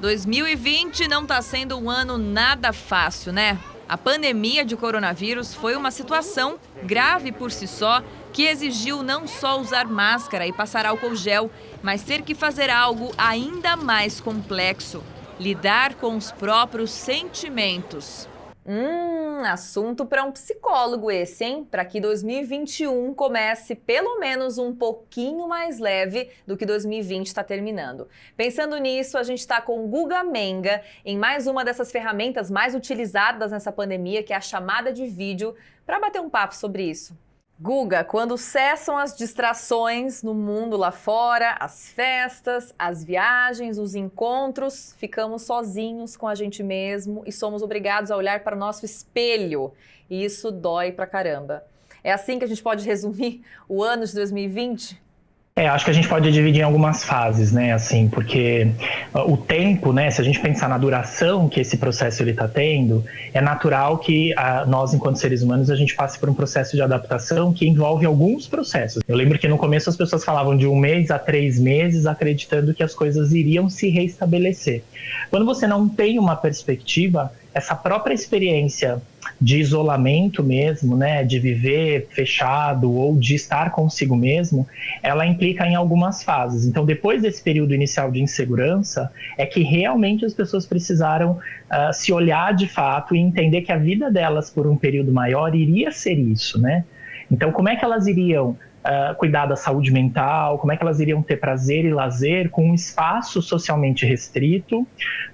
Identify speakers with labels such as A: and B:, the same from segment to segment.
A: 2020 não está sendo um ano nada fácil, né? A pandemia de coronavírus foi uma situação grave por si só, que exigiu não só usar máscara e passar álcool gel, mas ter que fazer algo ainda mais complexo: lidar com os próprios sentimentos. Assunto para um psicólogo esse, hein? Para que 2021 comece pelo menos um pouquinho mais leve do que 2020 está terminando. Pensando nisso, a gente está com Guga Menga em mais uma dessas ferramentas mais utilizadas nessa pandemia, que é a chamada de vídeo, para bater um papo sobre isso. Guga, quando cessam as distrações no mundo lá fora, as festas, as viagens, os encontros, ficamos sozinhos com a gente mesmo e somos obrigados a olhar para o nosso espelho. E isso dói pra caramba. É assim que a gente pode resumir o ano de 2020?
B: Acho que a gente pode dividir em algumas fases, né, assim, porque o tempo, né, se a gente pensar na duração que esse processo ele está tendo, é natural que nós, enquanto seres humanos, a gente passe por um processo de adaptação que envolve alguns processos. Eu lembro que no começo as pessoas falavam de 1 mês a 3 meses, acreditando que as coisas iriam se reestabelecer. Quando você não tem uma perspectiva, essa própria experiência de isolamento mesmo, né, de viver fechado ou de estar consigo mesmo, ela implica em algumas fases. Então, depois desse período inicial de insegurança, é que realmente as pessoas precisaram se olhar de fato e entender que a vida delas por um período maior iria ser isso, né? Então, como é que elas iriam cuidar da saúde mental, como é que elas iriam ter prazer e lazer com um espaço socialmente restrito,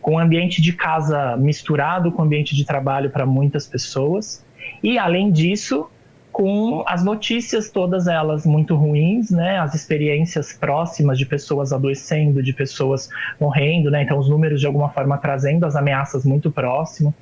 B: com um ambiente de casa misturado com o ambiente de trabalho para muitas pessoas, e além disso, com as notícias todas elas muito ruins, né, as experiências próximas de pessoas adoecendo, de pessoas morrendo, né, então os números de alguma forma trazendo as ameaças muito próximo.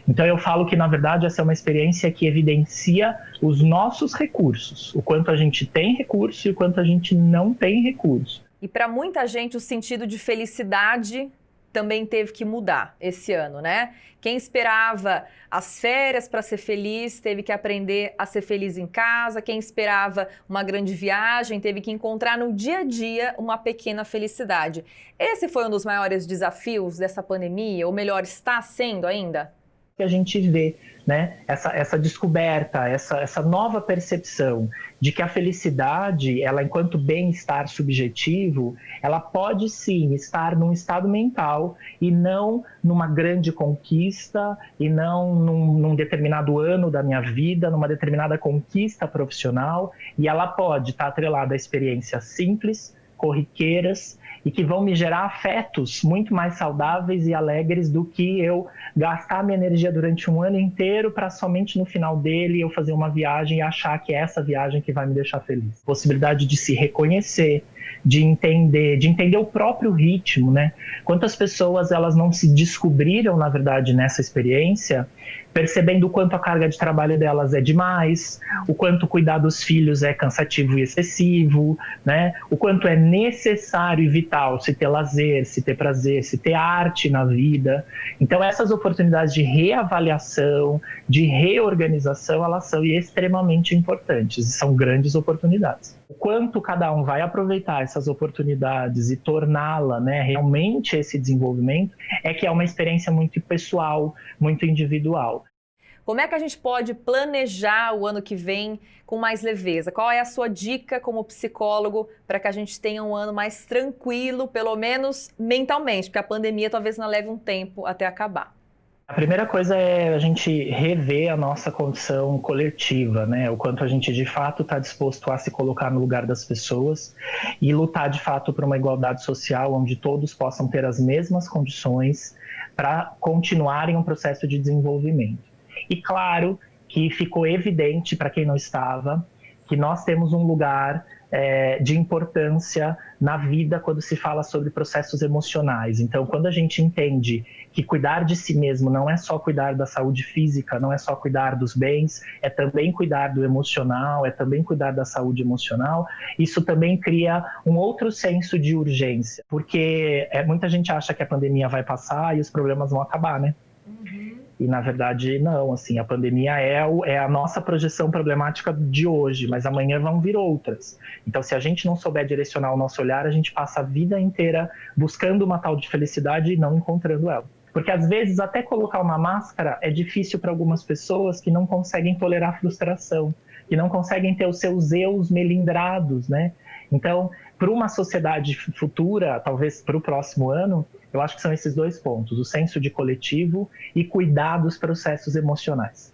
B: Então eu falo que, na verdade, essa é uma experiência que evidencia os nossos recursos, o quanto a gente tem recurso e o quanto a gente não tem recurso.
A: E para muita gente o sentido de felicidade também teve que mudar esse ano, né? Quem esperava as férias para ser feliz teve que aprender a ser feliz em casa. Quem esperava uma grande viagem teve que encontrar no dia a dia uma pequena felicidade. Esse foi um dos maiores desafios dessa pandemia, ou melhor, está sendo ainda?
B: Que a gente vê, né? Essa descoberta, essa nova percepção de que a felicidade, ela enquanto bem-estar subjetivo, ela pode sim estar num estado mental e não numa grande conquista e não num determinado ano da minha vida, numa determinada conquista profissional, e ela pode estar atrelada a experiências simples, corriqueiras, e que vão me gerar afetos muito mais saudáveis e alegres do que eu gastar minha energia durante um ano inteiro para somente no final dele eu fazer uma viagem e achar que é essa viagem que vai me deixar feliz. Possibilidade de se reconhecer, de entender o próprio ritmo, né? Quantas pessoas elas não se descobriram, na verdade, nessa experiência, percebendo o quanto a carga de trabalho delas é demais, o quanto cuidar dos filhos é cansativo e excessivo, né? O quanto é necessário e vital se ter lazer, se ter prazer, se ter arte na vida. Então essas oportunidades de reavaliação, de reorganização, elas são extremamente importantes e são grandes oportunidades. O quanto cada um vai aproveitar essas oportunidades e torná-la, né, realmente esse desenvolvimento, é que é uma experiência muito pessoal, muito individual.
A: Como é que a gente pode planejar o ano que vem com mais leveza? Qual é a sua dica como psicólogo para que a gente tenha um ano mais tranquilo, pelo menos mentalmente, porque a pandemia talvez não leve um tempo até acabar?
B: A primeira coisa é a gente rever a nossa condição coletiva, né? O quanto a gente de fato está disposto a se colocar no lugar das pessoas e lutar de fato por uma igualdade social onde todos possam ter as mesmas condições para continuarem um processo de desenvolvimento. E claro que ficou evidente para quem não estava que nós temos um lugar de importância na vida quando se fala sobre processos emocionais. Então, quando a gente entende que cuidar de si mesmo não é só cuidar da saúde física, não é só cuidar dos bens, é também cuidar do emocional, é também cuidar da saúde emocional, isso também cria um outro senso de urgência, porque muita gente acha que a pandemia vai passar e os problemas vão acabar, né? E, na verdade, não, assim, a pandemia é a nossa projeção problemática de hoje, mas amanhã vão vir outras. Então, se a gente não souber direcionar o nosso olhar, a gente passa a vida inteira buscando uma tal de felicidade e não encontrando ela. Porque, às vezes, até colocar uma máscara é difícil para algumas pessoas que não conseguem tolerar a frustração, que não conseguem ter os seus eus melindrados, né? Então, para uma sociedade futura, talvez para o próximo ano, eu acho que são esses dois pontos, o senso de coletivo e cuidar dos processos emocionais.